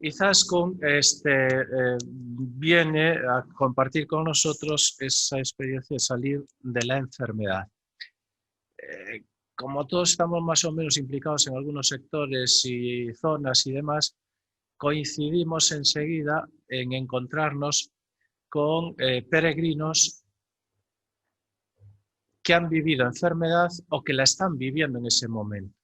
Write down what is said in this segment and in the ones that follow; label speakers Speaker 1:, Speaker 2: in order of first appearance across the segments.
Speaker 1: Izaskun viene a compartir con nosotros esa experiencia de salir de la enfermedad. Como todos estamos más o menos implicados en algunos sectores y zonas y demás, coincidimos enseguida en encontrarnos con peregrinos que han vivido enfermedad o que la están viviendo en ese momento.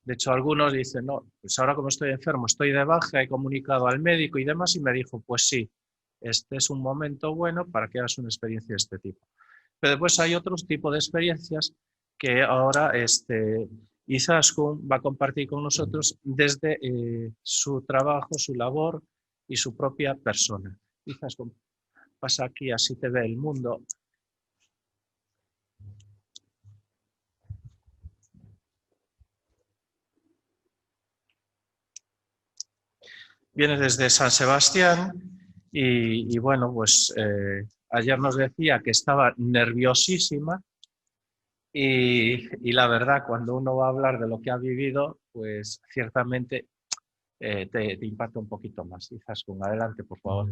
Speaker 1: De hecho, algunos dicen, no, pues ahora como estoy enfermo, estoy de baja, he comunicado al médico y demás, y me dijo, pues sí, este es un momento bueno para que hagas una experiencia de este tipo. Pero después hay otros tipos de experiencias que ahora Izaskun va a compartir con nosotros desde su trabajo, su labor y su propia persona. Izaskun, pasa aquí, así te ve el mundo. Viene desde San Sebastián y bueno, pues ayer nos decía que estaba nerviosísima y la verdad, cuando uno va a hablar de lo que ha vivido, pues ciertamente te impacta un poquito más. Izaskun, adelante, por favor.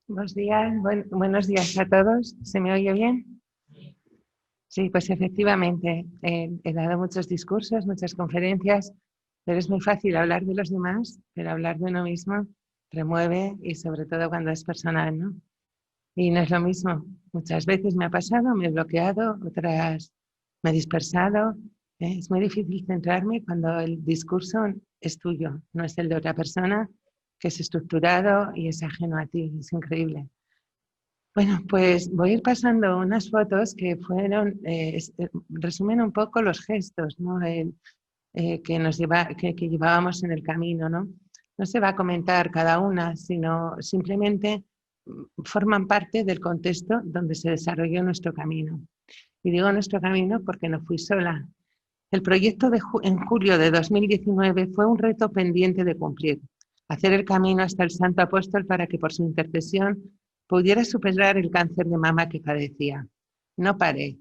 Speaker 2: Buenos días, buenos días a todos. ¿Se me oye bien? Sí, pues efectivamente, he dado muchos discursos, muchas conferencias, pero es muy fácil hablar de los demás, pero hablar de uno mismo remueve y sobre todo cuando es personal, ¿no? Y no es lo mismo. Muchas veces me ha pasado, me he bloqueado, otras me he dispersado. Es muy difícil centrarme cuando el discurso es tuyo, no es el de otra persona, que es estructurado y es ajeno a ti. Es increíble. Bueno, pues voy a ir pasando unas fotos que fueron, resumen un poco los gestos, ¿no? Que llevábamos en el camino, ¿no? No se va a comentar cada una, sino simplemente forman parte del contexto donde se desarrolló nuestro camino. Y digo nuestro camino porque no fui sola. El proyecto en julio de 2019 fue un reto pendiente de cumplir, hacer el camino hasta el Santo Apóstol para que por su intercesión pudiera superar el cáncer de mama que padecía. No paré.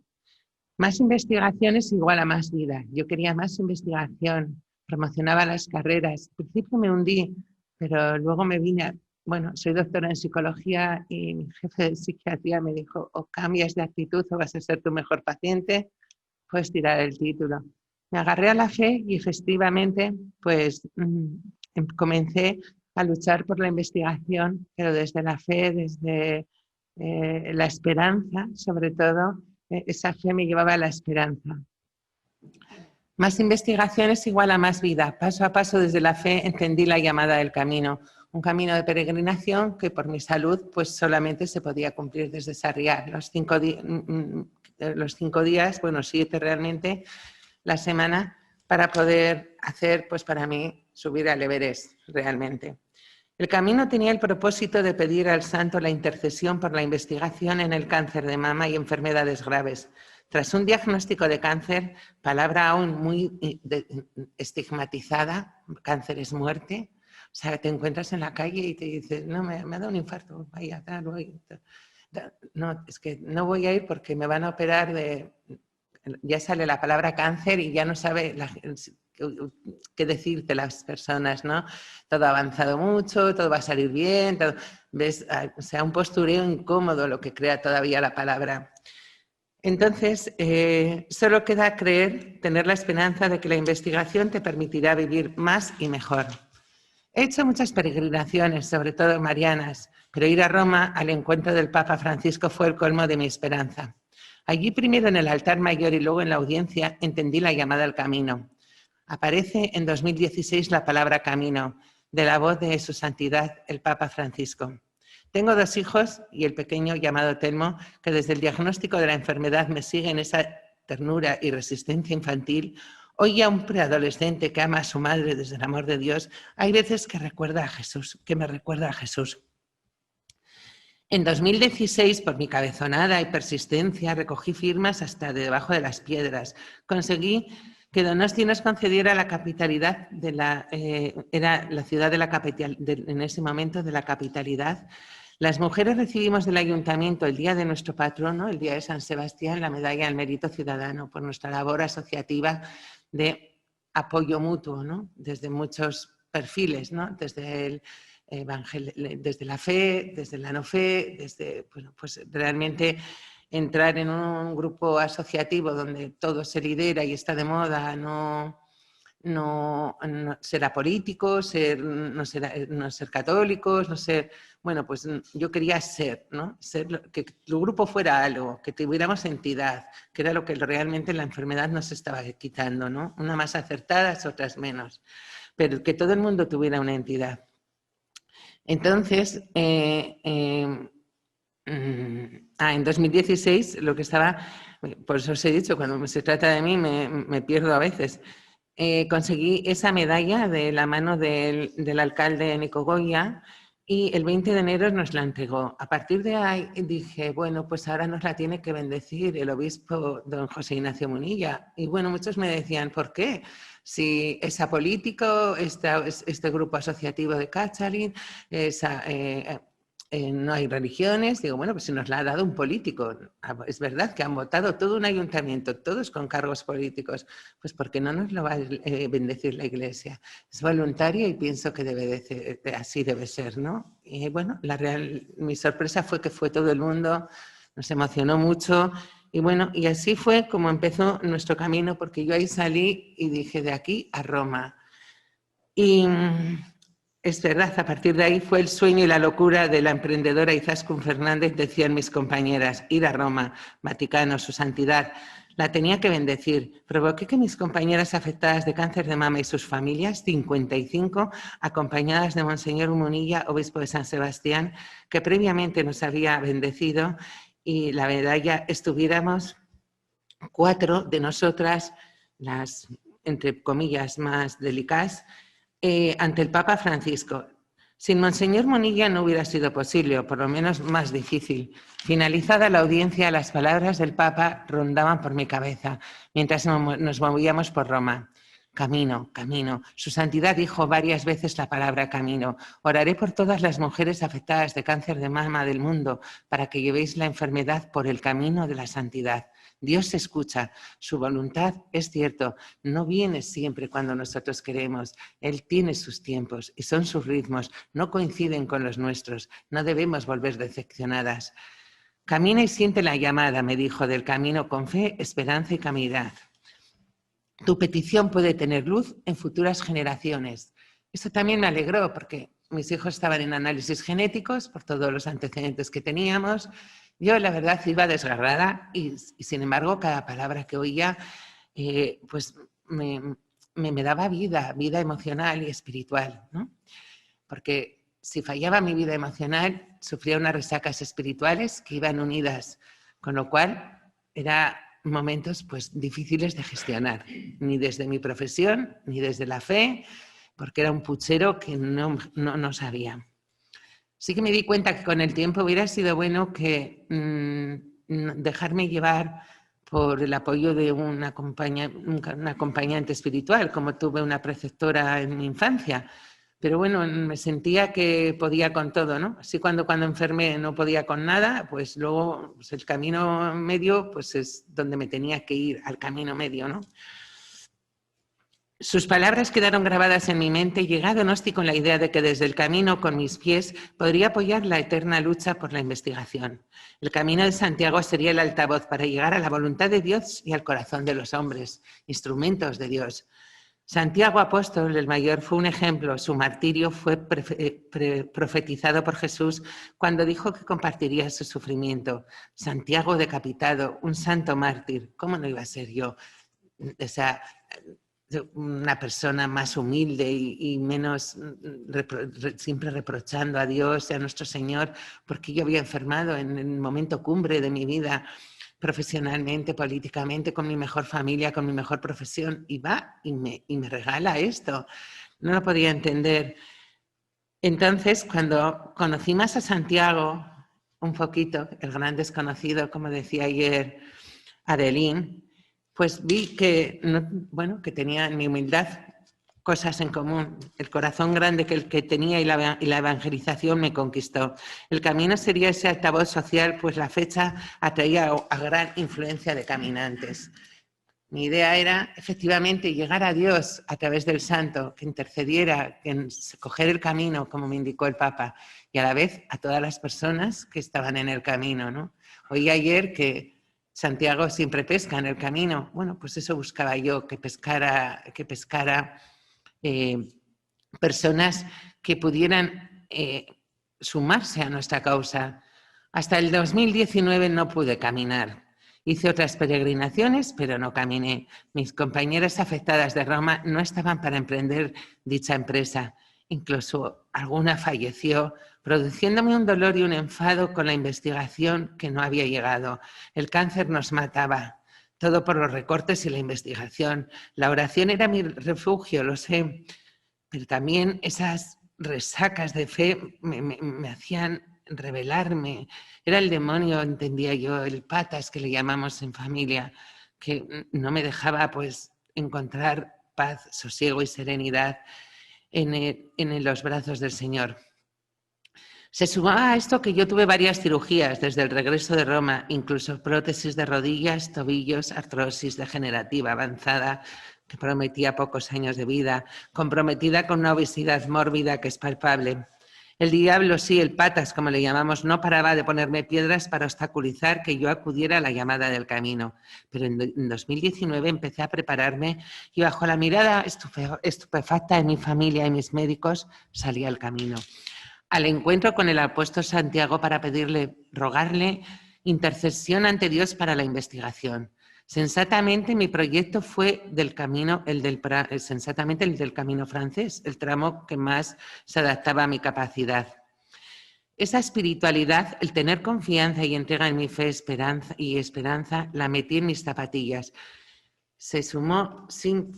Speaker 2: Más investigaciones igual a más vida. Yo quería más investigación, promocionaba las carreras. Al principio me hundí, pero luego me vine bueno, soy doctora en psicología y mi jefe de psiquiatría me dijo, o cambias de actitud o vas a ser tu mejor paciente, puedes tirar el título. Me agarré a la fe y efectivamente pues comencé a luchar por la investigación, pero desde la fe, desde la esperanza, sobre todo, esa fe me llevaba a la esperanza. Más investigaciones igual a más vida. Paso a paso desde la fe entendí la llamada del camino. Un camino de peregrinación que por mi salud pues solamente se podía cumplir desde Sarriá. Los 5 días, bueno 7 realmente, la semana para poder hacer pues para mí subir al Everest realmente. El camino tenía el propósito de pedir al santo la intercesión por la investigación en el cáncer de mama y enfermedades graves. Tras un diagnóstico de cáncer, palabra aún muy estigmatizada, cáncer es muerte, o sea, te encuentras en la calle y te dices, no, me ha dado un infarto, vaya, tal, voy. No, es que no voy a ir porque me van a operar de... Ya sale la palabra cáncer y ya no sabe qué decirte las personas, ¿no? Todo ha avanzado mucho, todo va a salir bien, todo, ¿ves? O sea, un postureo incómodo lo que crea todavía la palabra. Entonces, solo queda creer, tener la esperanza de que la investigación te permitirá vivir más y mejor. He hecho muchas peregrinaciones, sobre todo marianas, pero ir a Roma al encuentro del Papa Francisco fue el colmo de mi esperanza. Allí, primero en el altar mayor y luego en la audiencia, entendí la llamada al camino. Aparece en 2016 la palabra camino, de la voz de su santidad, el Papa Francisco. Tengo 2 hijos y el pequeño llamado Telmo, que desde el diagnóstico de la enfermedad me sigue en esa ternura y resistencia infantil. Hoy a un preadolescente que ama a su madre desde el amor de Dios, hay veces que recuerda a Jesús, que me recuerda a Jesús. En 2016, por mi cabezonada y persistencia, recogí firmas hasta debajo de las piedras. Conseguí que Donosti nos concediera la capitalidad de era la ciudad de la capital, en ese momento de la capitalidad. Las mujeres recibimos del ayuntamiento el día de nuestro patrono, el día de San Sebastián, la medalla al mérito ciudadano por nuestra labor asociativa de apoyo mutuo, ¿no? Desde muchas perfiles, ¿no? Desde la fe, desde la no fe, desde, bueno, pues realmente entrar en un grupo asociativo donde todo se lidera y está de moda, no ser apolíticos, no ser católicos, no ser... Bueno, pues yo quería ser, ¿no? Que el grupo fuera algo, que tuviéramos entidad, que era lo que realmente la enfermedad nos estaba quitando, ¿no? Unas más acertadas, otras menos, pero que todo el mundo tuviera una entidad. Entonces, en 2016 lo que estaba... Por eso os he dicho, cuando se trata de mí me pierdo a veces. Conseguí esa medalla de la mano del alcalde Nico Goya y el 20 de enero nos la entregó. A partir de ahí dije, bueno, pues ahora nos la tiene que bendecir el obispo don José Ignacio Munilla. Y bueno, muchos me decían, ¿por qué? Si es apolítico, este grupo asociativo de Cachalín, no hay religiones. Digo, bueno, pues si nos la ha dado un político. Es verdad que han votado todo un ayuntamiento, todos con cargos políticos. Pues porque no nos lo va a bendecir la Iglesia. Es voluntaria y pienso que así debe ser, ¿no? Y bueno, mi sorpresa fue que fue todo el mundo, nos emocionó mucho. Y bueno, y así fue como empezó nuestro camino, porque yo ahí salí y dije, de aquí a Roma. Y... es verdad, a partir de ahí fue el sueño y la locura de la emprendedora Izaskun Fernández, decían mis compañeras, ir a Roma, Vaticano, su santidad. La tenía que bendecir. Provoqué que mis compañeras afectadas de cáncer de mama y sus familias, 55, acompañadas de Monseñor Munilla, obispo de San Sebastián, que previamente nos había bendecido, y la medalla estuviéramos 4 de nosotras, las, entre comillas, más delicadas, ante el Papa Francisco. Sin Monseñor Munilla no hubiera sido posible, o por lo menos más difícil. Finalizada la audiencia, las palabras del Papa rondaban por mi cabeza mientras nos movíamos por Roma. Camino, camino. Su santidad dijo varias veces la palabra camino. Oraré por todas las mujeres afectadas de cáncer de mama del mundo para que llevéis la enfermedad por el camino de la santidad. Dios escucha, su voluntad es cierto, no viene siempre cuando nosotros queremos. Él tiene sus tiempos y son sus ritmos, no coinciden con los nuestros, no debemos volver decepcionadas. Camina y siente la llamada, me dijo, del camino con fe, esperanza y caridad. Tu petición puede tener luz en futuras generaciones. Eso también me alegró porque mis hijos estaban en análisis genéticos por todos los antecedentes que teníamos. Yo, la verdad, iba desgarrada y sin embargo, cada palabra que oía pues me daba vida emocional y espiritual, ¿no? Porque si fallaba mi vida emocional, sufría unas resacas espirituales que iban unidas, con lo cual eran momentos pues, difíciles de gestionar, ni desde mi profesión, ni desde la fe, porque era un puchero que no sabía. Sí que me di cuenta que con el tiempo hubiera sido bueno que dejarme llevar por el apoyo de un acompañante espiritual, como tuve una preceptora en mi infancia. Pero bueno, me sentía que podía con todo, ¿no? Así cuando enfermé no podía con nada, pues luego pues el camino medio pues es donde me tenía que ir, al camino medio, ¿no? Sus palabras quedaron grabadas en mi mente y llegué a Donosti con la idea de que desde el camino, con mis pies, podría apoyar la eterna lucha por la investigación. El camino de Santiago sería el altavoz para llegar a la voluntad de Dios y al corazón de los hombres, instrumentos de Dios. Santiago Apóstol, el mayor, fue un ejemplo. Su martirio fue profetizado por Jesús cuando dijo que compartiría su sufrimiento. Santiago decapitado, un santo mártir. ¿Cómo no iba a ser yo? O sea, una persona más humilde y menos siempre reprochando a Dios y a nuestro Señor porque yo había enfermado en el momento cumbre de mi vida, profesionalmente, políticamente, con mi mejor familia, con mi mejor profesión, y va y me regala esto. No lo podía entender. Entonces, cuando conocí más a Santiago, un poquito, el gran desconocido, como decía ayer Adeline, pues vi que, que tenía en mi humildad cosas en común. El corazón grande que tenía y la evangelización me conquistó. El camino sería ese altavoz social, pues la fecha atraía a gran influencia de caminantes. Mi idea era, efectivamente, llegar a Dios a través del santo, que intercediera, que coger el camino, como me indicó el Papa, y a la vez a todas las personas que estaban en el camino, ¿no? Oí ayer que Santiago siempre pesca en el camino. Bueno, pues eso buscaba yo, que pescara personas que pudieran sumarse a nuestra causa. Hasta el 2019 no pude caminar. Hice otras peregrinaciones, pero no caminé. Mis compañeras afectadas de Roma no estaban para emprender dicha empresa. Incluso alguna falleció, produciéndome un dolor y un enfado con la investigación que no había llegado. El cáncer nos mataba, todo por los recortes y la investigación. La oración era mi refugio, lo sé, pero también esas resacas de fe me hacían rebelarme. Era el demonio, entendía yo, el patas que le llamamos en familia, que no me dejaba pues encontrar paz, sosiego y serenidad en los brazos del Señor. Se sumaba a esto que yo tuve varias cirugías desde el regreso de Roma, incluso prótesis de rodillas, tobillos, artrosis degenerativa avanzada que prometía pocos años de vida, comprometida con una obesidad mórbida que es palpable. El diablo, sí, el patas, como le llamamos, no paraba de ponerme piedras para obstaculizar que yo acudiera a la llamada del camino. Pero en 2019 empecé a prepararme y bajo la mirada estupefacta de mi familia y mis médicos salí al camino. Al encuentro con el apóstol Santiago para pedirle, rogarle intercesión ante Dios para la investigación. Sensatamente mi proyecto fue el del camino francés, el tramo que más se adaptaba a mi capacidad. Esa espiritualidad, el tener confianza y entrega en mi fe y esperanza, la metí en mis zapatillas. Se sumó sin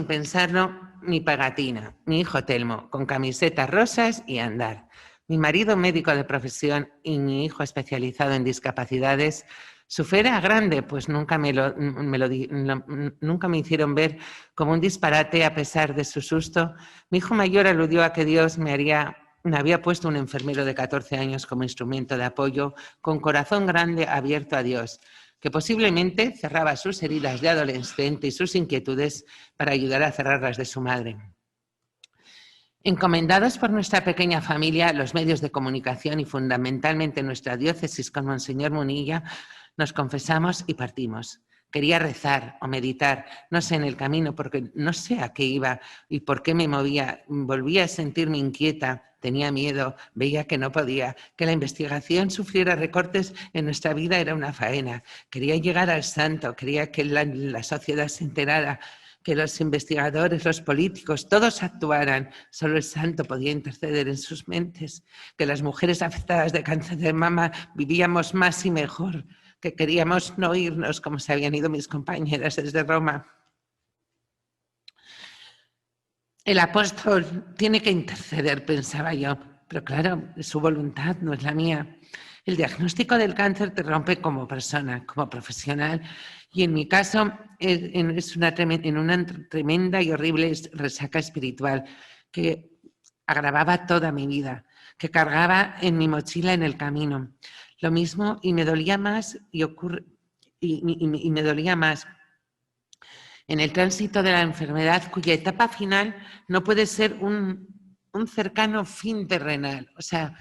Speaker 2: pensarlo mi pagatina, mi hijo Telmo, con camisetas rosas y andar. Mi marido médico de profesión y mi hijo especializado en discapacidades. Su fe era grande, pues nunca me hicieron ver como un disparate a pesar de su susto. Mi hijo mayor aludió a que Dios me había puesto un enfermero de 14 años como instrumento de apoyo, con corazón grande abierto a Dios, que posiblemente cerraba sus heridas de adolescente y sus inquietudes para ayudar a cerrarlas de su madre. Encomendados por nuestra pequeña familia, los medios de comunicación y fundamentalmente nuestra diócesis con Monseñor Munilla, nos confesamos y partimos. Quería rezar o meditar, no sé, en el camino, porque no sé a qué iba y por qué me movía. Volvía a sentirme inquieta, tenía miedo, veía que no podía, que la investigación sufriera recortes en nuestra vida era una faena. Quería llegar al santo, quería que la sociedad se enterara, que los investigadores, los políticos, todos actuaran. Solo el santo podía interceder en sus mentes, que las mujeres afectadas de cáncer de mama vivíamos más y mejor, que queríamos no irnos como se habían ido mis compañeras desde Roma. El apóstol tiene que interceder, pensaba yo, pero claro, es su voluntad, no es la mía. El diagnóstico del cáncer te rompe como persona, como profesional, y en mi caso es una tremenda y horrible resaca espiritual que agravaba toda mi vida, que cargaba en mi mochila en el camino. Lo mismo y me dolía más y me dolía más en el tránsito de la enfermedad, cuya etapa final no puede ser un cercano fin terrenal. O sea,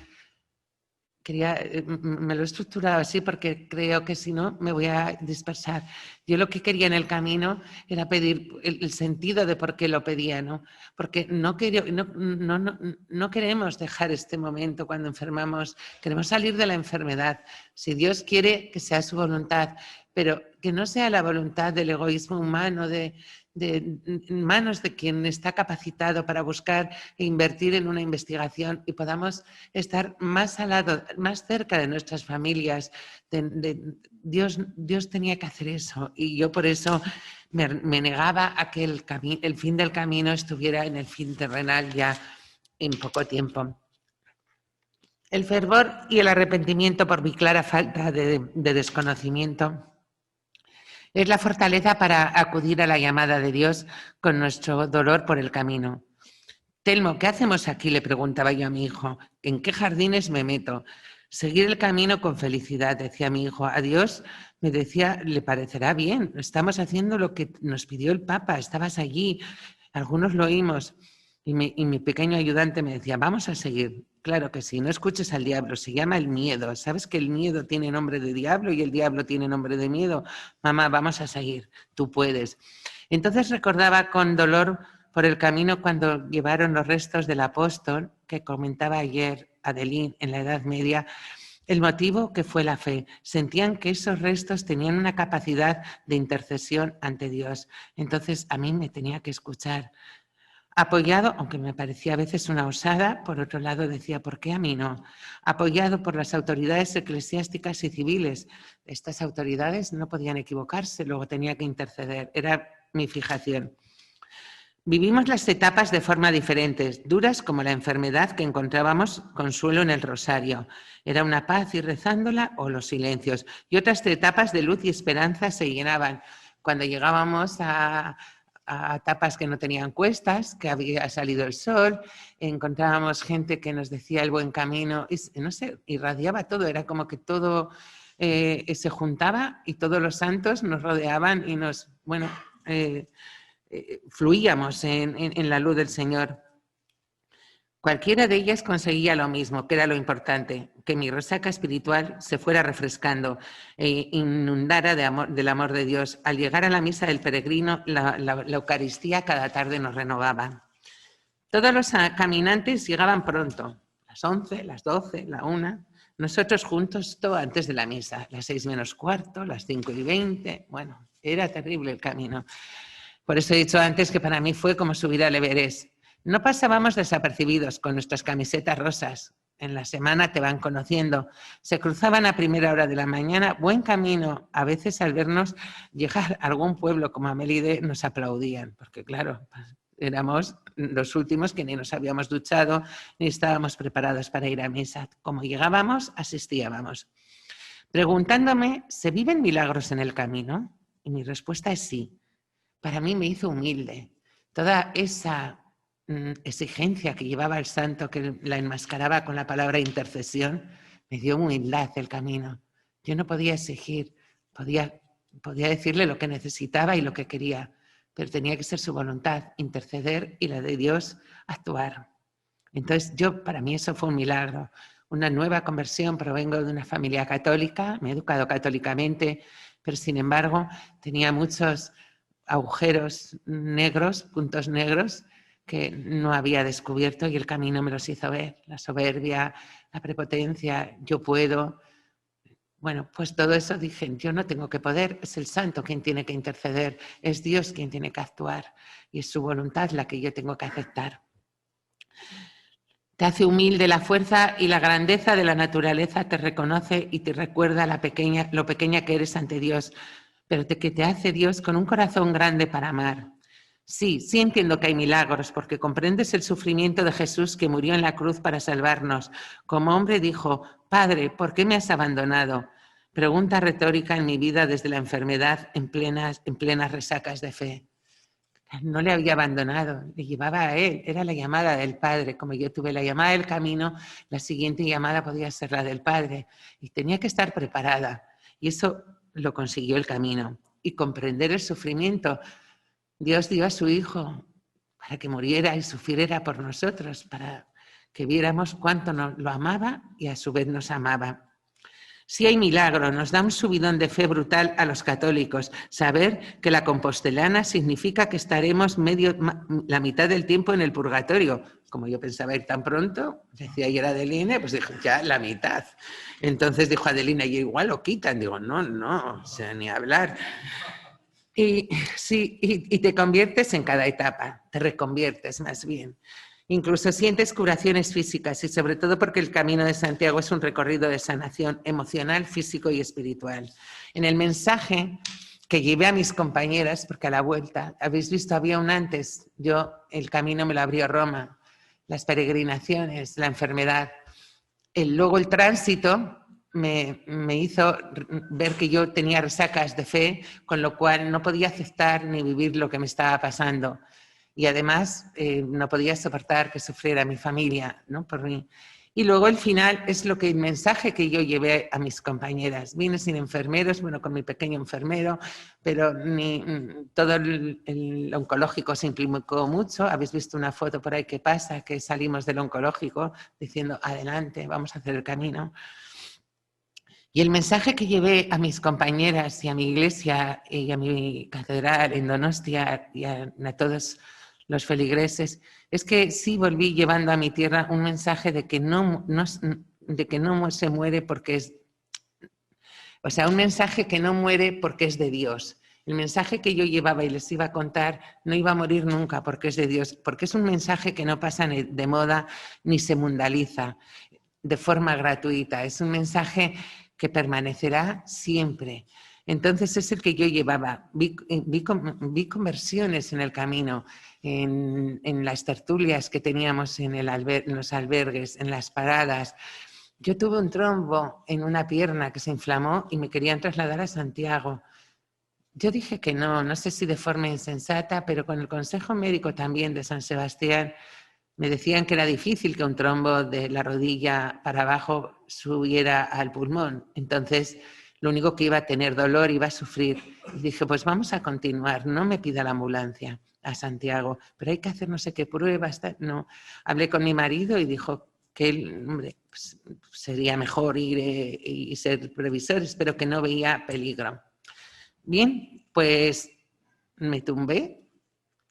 Speaker 2: me lo he estructurado así porque creo que si no me voy a dispersar. Yo lo que quería en el camino era pedir el sentido de por qué lo pedía, ¿no? Porque no queremos dejar este momento cuando enfermamos, queremos salir de la enfermedad. Si Dios quiere, que sea su voluntad, pero que no sea la voluntad del egoísmo humano, en manos de quien está capacitado para buscar e invertir en una investigación y podamos estar más al lado, más cerca de nuestras familias. Dios tenía que hacer eso y yo por eso me negaba a que el fin del camino estuviera en el fin terrenal ya en poco tiempo. El fervor y el arrepentimiento por mi clara falta de desconocimiento es la fortaleza para acudir a la llamada de Dios con nuestro dolor por el camino. Telmo, ¿qué hacemos aquí?, le preguntaba yo a mi hijo. ¿En qué jardines me meto? Seguir el camino con felicidad, decía mi hijo. A Dios, me decía, le parecerá bien. Estamos haciendo lo que nos pidió el Papa, estabas allí, algunos lo oímos. Y mi pequeño ayudante me decía, vamos a seguir. Claro que sí, no escuches al diablo, se llama el miedo. ¿Sabes que el miedo tiene nombre de diablo y el diablo tiene nombre de miedo? Mamá, vamos a seguir, tú puedes. Entonces recordaba con dolor por el camino cuando llevaron los restos del apóstol, que comentaba ayer Adeline en la Edad Media, el motivo que fue la fe. Sentían que esos restos tenían una capacidad de intercesión ante Dios. Entonces a mí me tenía que escuchar. Apoyado, aunque me parecía a veces una osada, por otro lado decía, ¿por qué a mí no? Apoyado por las autoridades eclesiásticas y civiles. Estas autoridades no podían equivocarse, luego tenía que interceder. Era mi fijación. Vivimos las etapas de forma diferentes, duras como la enfermedad que encontrábamos consuelo en el rosario. Era una paz ir rezándola o los silencios. Y otras etapas de luz y esperanza se llenaban. Cuando llegábamos a etapas que no tenían cuestas, que había salido el sol, encontrábamos gente que nos decía el buen camino, y, no sé, irradiaba todo, era como que todo se juntaba y todos los santos nos rodeaban y nos, bueno, fluíamos en la luz del Señor. Cualquiera de ellas conseguía lo mismo, que era lo importante, que mi resaca espiritual se fuera refrescando e inundara del amor de Dios. Al llegar a la misa del peregrino, la Eucaristía cada tarde nos renovaba. Todos los caminantes llegaban pronto, las 11, las 12, la 1. Nosotros juntos todo antes de la misa, las 6 menos cuarto, las 5:20. Bueno, era terrible el camino. Por eso he dicho antes que para mí fue como subir al Everest. No pasábamos desapercibidos con nuestras camisetas rosas. En la semana te van conociendo. Se cruzaban a primera hora de la mañana, buen camino. A veces al vernos llegar a algún pueblo como Amélide nos aplaudían, porque claro, éramos los últimos que ni nos habíamos duchado ni estábamos preparados para ir a misa. Como llegábamos, asistíamos. Preguntándome, ¿se viven milagros en el camino? Y mi respuesta es sí. Para mí me hizo humilde. Toda esa exigencia que llevaba el santo, que la enmascaraba con la palabra intercesión, me dio humildad el camino. Yo no podía exigir, podía decirle lo que necesitaba y lo que quería, pero tenía que ser su voluntad, interceder y la de Dios actuar. Entonces para mí eso fue un milagro, una nueva conversión. Provengo de una familia católica, me he educado católicamente, pero sin embargo tenía muchos agujeros negros, puntos negros, que no había descubierto y el camino me los hizo ver. La soberbia, la prepotencia, yo puedo. Bueno, pues todo eso dije, yo no tengo que poder, es el santo quien tiene que interceder, es Dios quien tiene que actuar y es su voluntad la que yo tengo que aceptar. Te hace humilde la fuerza y la grandeza de la naturaleza, te reconoce y te recuerda lo pequeña que eres ante Dios, pero que te hace Dios con un corazón grande para amar. Sí entiendo que hay milagros, porque comprendes el sufrimiento de Jesús que murió en la cruz para salvarnos. Como hombre dijo, Padre, ¿por qué me has abandonado? Pregunta retórica en mi vida desde la enfermedad en plenas resacas de fe. No le había abandonado, le llevaba a él, era la llamada del Padre. Como yo tuve la llamada del camino, la siguiente llamada podía ser la del Padre y tenía que estar preparada. Y eso lo consiguió el camino. Y comprender el sufrimiento. Dios dio a su Hijo para que muriera y sufriera por nosotros, para que viéramos cuánto lo amaba y a su vez nos amaba. Si hay milagro, nos da un subidón de fe brutal a los católicos. Saber que la compostelana significa que estaremos la mitad del tiempo en el purgatorio. Como yo pensaba ir tan pronto, decía ayer Adeline, pues dijo, ya la mitad. Entonces dijo Adeline, y igual lo quitan. Digo, no, o sea, ni hablar. Y te conviertes en cada etapa, te reconviertes más bien. Incluso sientes curaciones físicas y sobre todo porque el Camino de Santiago es un recorrido de sanación emocional, físico y espiritual. En el mensaje que llevé a mis compañeras, porque a la vuelta, habéis visto, había un antes, el camino me lo abrió Roma, las peregrinaciones, la enfermedad. Luego el tránsito me hizo ver que yo tenía resacas de fe, con lo cual no podía aceptar ni vivir lo que me estaba pasando. Y además no podía soportar que sufriera mi familia, ¿no? Por mí. Y luego el final es el mensaje que yo llevé a mis compañeras. Vine sin enfermeros, bueno, con mi pequeño enfermero, pero todo el oncológico se implicó mucho. Habéis visto una foto por ahí que pasa, que salimos del oncológico diciendo, adelante, vamos a hacer el camino. Y el mensaje que llevé a mis compañeras y a mi iglesia y a mi catedral en Donostia y a todos los feligreses es que sí volví llevando a mi tierra un mensaje de que no se muere porque es... O sea, un mensaje que no muere porque es de Dios. El mensaje que yo llevaba y les iba a contar no iba a morir nunca porque es de Dios, porque es un mensaje que no pasa de moda ni se mundaliza de forma gratuita. Es un mensaje que permanecerá siempre. Entonces es el que yo llevaba. Vi conversiones en el camino, en las tertulias que teníamos en los albergues, en las paradas. Yo tuve un trombo en una pierna que se inflamó y me querían trasladar a Santiago. Yo dije que no, no sé si de forma insensata, pero con el consejo médico también de San Sebastián me decían que era difícil que un trombo de la rodilla para abajo subiera al pulmón. Entonces, lo único que iba a tener dolor, iba a sufrir. Y dije, pues vamos a continuar, no me pida la ambulancia a Santiago, pero hay que hacer no sé qué pruebas. No, hablé con mi marido y dijo que él, hombre, pues, sería mejor ir y ser previsores, pero que no veía peligro. Bien, pues me tumbé.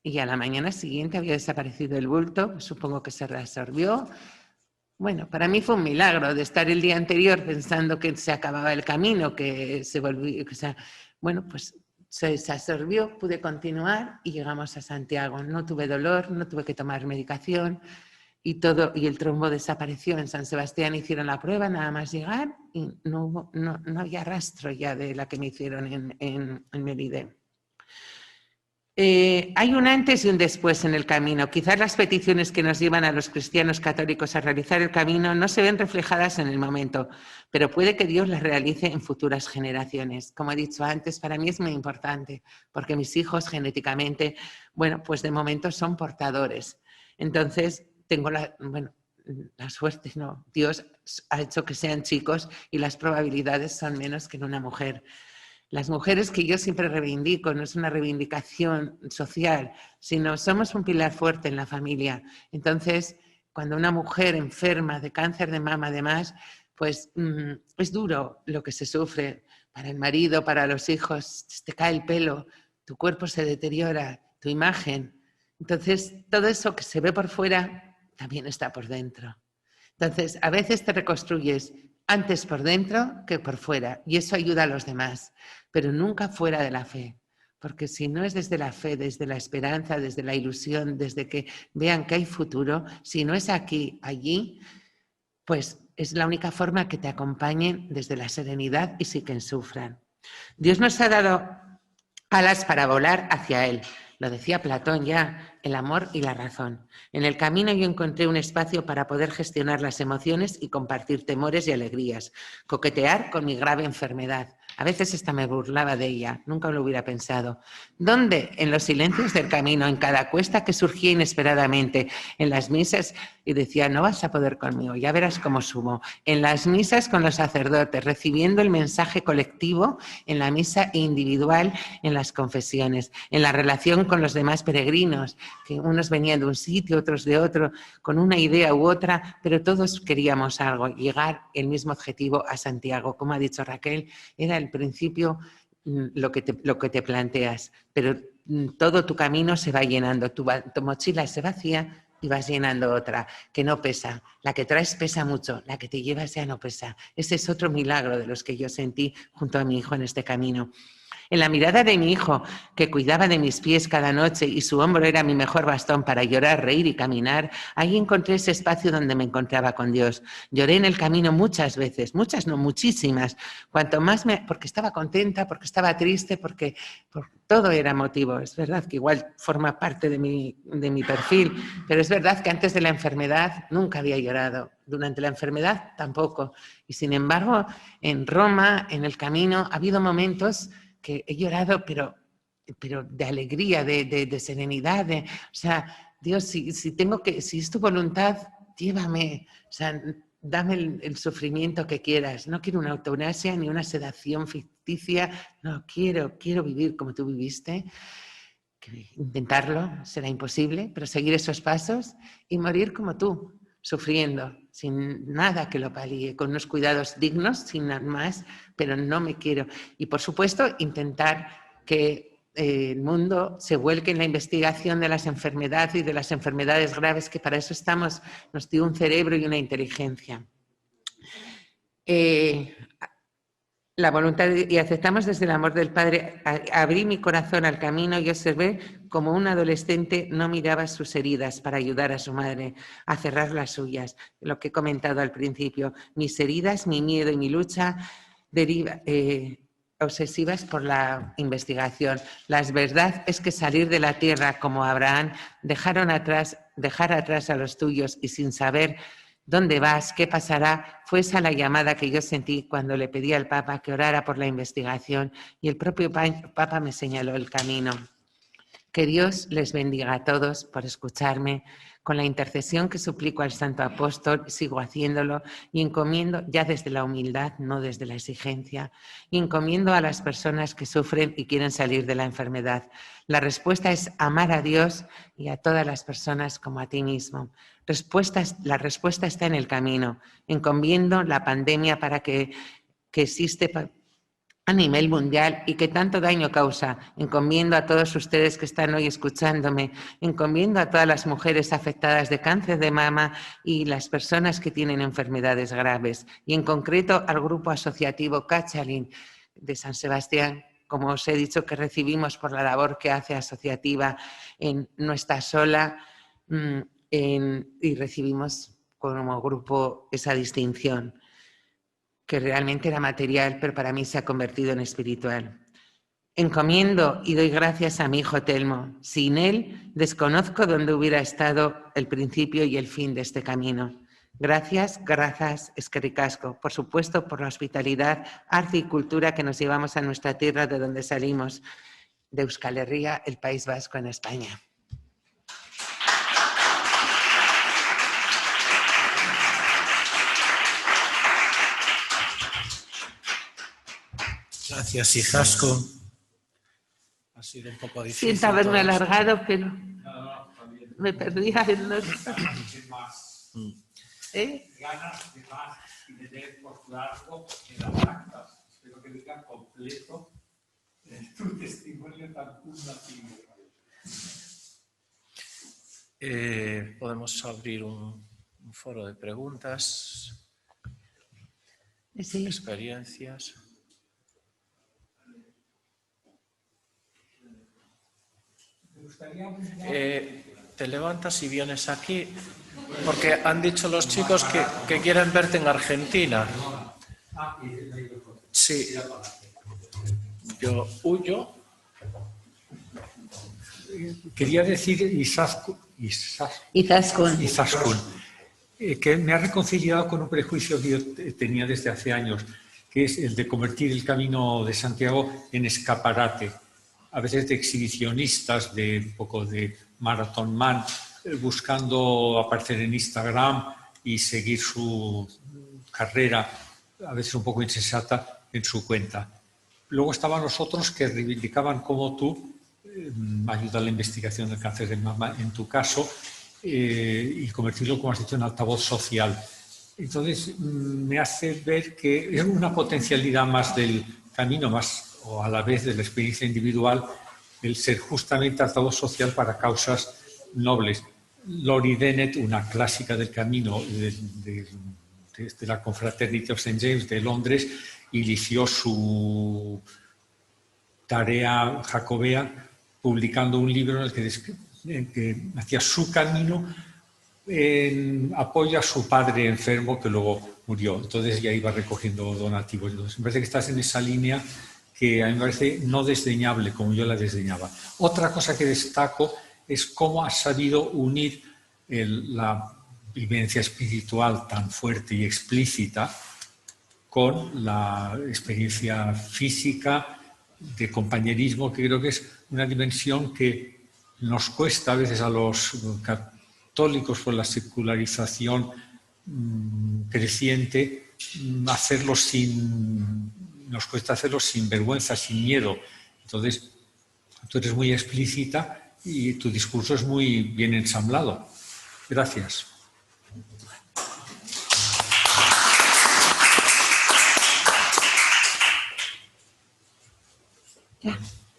Speaker 2: Y a la mañana siguiente había desaparecido el bulto, supongo que se reabsorbió. Bueno, para mí fue un milagro de estar el día anterior pensando que se acababa el camino, que se volvió, bueno, pues se absorbió, pude continuar y llegamos a Santiago. No tuve dolor, no tuve que tomar medicación y el trombo desapareció. En San Sebastián hicieron la prueba, nada más llegar y no había rastro ya de la que me hicieron en Melide. Hay un antes y un después en el camino. Quizás las peticiones que nos llevan a los cristianos católicos a realizar el camino no se ven reflejadas en el momento, pero puede que Dios las realice en futuras generaciones. Como he dicho antes, para mí es muy importante, porque mis hijos genéticamente, bueno, pues de momento son portadores. Entonces, tengo la suerte, ¿no? Dios ha hecho que sean chicos y las probabilidades son menos que en una mujer. Las mujeres que yo siempre reivindico, no es una reivindicación social, sino somos un pilar fuerte en la familia. Entonces, cuando una mujer enferma de cáncer de mama, además, pues es duro lo que se sufre para el marido, para los hijos, te cae el pelo, tu cuerpo se deteriora, tu imagen. Entonces, todo eso que se ve por fuera también está por dentro. Entonces, a veces te reconstruyes antes por dentro que por fuera, y eso ayuda a los demás, pero nunca fuera de la fe, porque si no es desde la fe, desde la esperanza, desde la ilusión, desde que vean que hay futuro, si no es aquí, allí, pues es la única forma que te acompañen desde la serenidad y sin que sufran. Dios nos ha dado alas para volar hacia Él. Lo decía Platón ya, el amor y la razón. En el camino yo encontré un espacio para poder gestionar las emociones y compartir temores y alegrías, coquetear con mi grave enfermedad. A veces hasta me burlaba de ella, nunca lo hubiera pensado. ¿Dónde? En los silencios del camino, en cada cuesta que surgía inesperadamente, en las misas, y decía, no vas a poder conmigo, ya verás cómo subo. En las misas con los sacerdotes, recibiendo el mensaje colectivo, en la misa individual, en las confesiones, en la relación con los demás peregrinos, que unos venían de un sitio, otros de otro, con una idea u otra, pero todos queríamos algo, llegar el mismo objetivo a Santiago. Como ha dicho Raquel, era el principio lo que te planteas, pero todo tu camino se va llenando, tu mochila se vacía y vas llenando otra, que no pesa. La que traes pesa mucho, la que te llevas ya no pesa. Ese es otro milagro de los que yo sentí junto a mi hijo en este camino. En la mirada de mi hijo, que cuidaba de mis pies cada noche y su hombro era mi mejor bastón para llorar, reír y caminar, ahí encontré ese espacio donde me encontraba con Dios. Lloré en el camino muchas veces, muchas no, muchísimas, cuanto más porque estaba contenta, porque estaba triste, porque todo era motivo. Es verdad que igual forma parte de mi perfil, pero es verdad que antes de la enfermedad nunca había llorado, durante la enfermedad tampoco. Y sin embargo, en Roma, en el camino, ha habido momentos que he llorado, pero de alegría, de serenidad, o sea, Dios, si es tu voluntad, llévame, o sea, dame el sufrimiento que quieras. No quiero una eutanasia ni una sedación ficticia. No, quiero vivir como tú viviste. Intentarlo será imposible, pero seguir esos pasos y morir como tú, sufriendo, sin nada que lo palíe, con unos cuidados dignos, sin nada más, pero no me quiero. Y por supuesto, intentar que el mundo se vuelque en la investigación de las enfermedades y de las enfermedades graves, que para eso estamos, nos dio un cerebro y una inteligencia. La voluntad, y aceptamos desde el amor del Padre, abrí mi corazón al camino y observé como un adolescente no miraba sus heridas para ayudar a su madre a cerrar las suyas. Lo que he comentado al principio, mis heridas, mi miedo y mi lucha obsesivas por la investigación. La verdad es que salir de la tierra como Abraham, dejar atrás a los tuyos y sin saber ¿dónde vas? ¿Qué pasará? Fue esa la llamada que yo sentí cuando le pedí al Papa que orara por la investigación y el propio Papa me señaló el camino. Que Dios les bendiga a todos por escucharme. Con la intercesión que suplico al Santo Apóstol, sigo haciéndolo y encomiendo, ya desde la humildad, no desde la exigencia, y encomiendo a las personas que sufren y quieren salir de la enfermedad. La respuesta es amar a Dios y a todas las personas como a ti mismo. La respuesta está en el camino. Encomiendo la pandemia para que existe a nivel mundial y que tanto daño causa. Encomiendo a todos ustedes que están hoy escuchándome, encomiendo a todas las mujeres afectadas de cáncer de mama y las personas que tienen enfermedades graves, y en concreto al grupo asociativo Cachalín de San Sebastián, como os he dicho, que recibimos por la labor que hace asociativa en No Está Sola, y recibimos como grupo esa distinción, que realmente era material, pero para mí se ha convertido en espiritual. Encomiendo y doy gracias a mi hijo Telmo. Sin él, desconozco dónde hubiera estado el principio y el fin de este camino. Gracias, eskerrik asko. Por supuesto, por la hospitalidad, arte y cultura que nos llevamos a nuestra tierra de donde salimos, de Euskal Herria, el País Vasco en España.
Speaker 1: Gracias, Izaskun. Ha sido un poco difícil.
Speaker 2: Siento haberme alargado, pero me perdía en los...
Speaker 3: Ganas de más y de leer por largo en las actas. Espero que digan completo tu testimonio tan fundativo.
Speaker 1: Podemos abrir un foro de preguntas,
Speaker 2: Sí.
Speaker 1: experiencias. Te levantas y vienes aquí, porque han dicho los chicos que quieren verte en Argentina. Sí. Yo huyo.
Speaker 3: Quería decir Izaskun, que me ha reconciliado con un prejuicio que yo tenía desde hace años, que es el de convertir el Camino de Santiago en escaparate, a veces de exhibicionistas, de un poco de marathon man, buscando aparecer en Instagram y seguir su carrera, a veces un poco insensata, en su cuenta. Luego estaban los otros que reivindicaban como tú, ayuda a la investigación del cáncer de mama, en tu caso, y convertirlo, como has dicho, en altavoz social. Entonces, me hace ver que es una potencialidad más del camino, más o a la vez de la experiencia individual, el ser justamente altavoz social para causas nobles. Laurie Dennett, una clásica del camino de la Confraternity of St. James de Londres, inició su tarea jacobea publicando un libro en el que hacía su camino en apoyo a su padre enfermo que luego murió. Entonces ya iba recogiendo donativos. Entonces, me parece que estás en esa línea que a mí me parece no desdeñable, como yo la desdeñaba. Otra cosa que destaco es cómo has sabido unir la vivencia espiritual tan fuerte y explícita con la experiencia física de compañerismo, que creo que es una dimensión que nos cuesta a veces a los católicos por la secularización creciente, nos cuesta hacerlo sin vergüenza, sin miedo. Entonces, tú eres muy explícita y tu discurso es muy bien ensamblado. Gracias.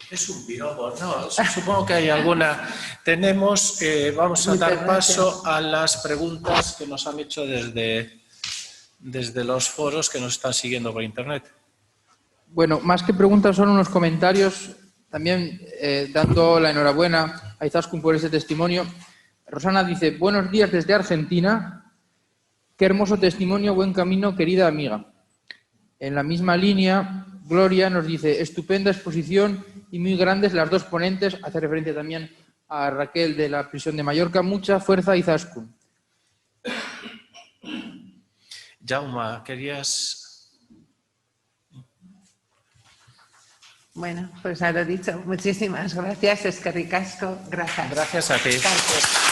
Speaker 1: Es un piropo, ¿no? Supongo que hay alguna. Tenemos, vamos a dar paso a las preguntas que nos han hecho desde los foros que nos están siguiendo por internet.
Speaker 4: Bueno, más que preguntas son unos comentarios, también dando la enhorabuena a Izaskun por ese testimonio. Rosana dice, buenos días desde Argentina, qué hermoso testimonio, buen camino, querida amiga. En la misma línea, Gloria nos dice, estupenda exposición y muy grandes las dos ponentes, hace referencia también a Raquel de la prisión de Mallorca, mucha fuerza Izaskun.
Speaker 1: Jaume, querías...
Speaker 2: Bueno, pues a lo dicho, muchísimas gracias, eskerrik asko, gracias.
Speaker 1: Gracias a ti.
Speaker 2: Gracias.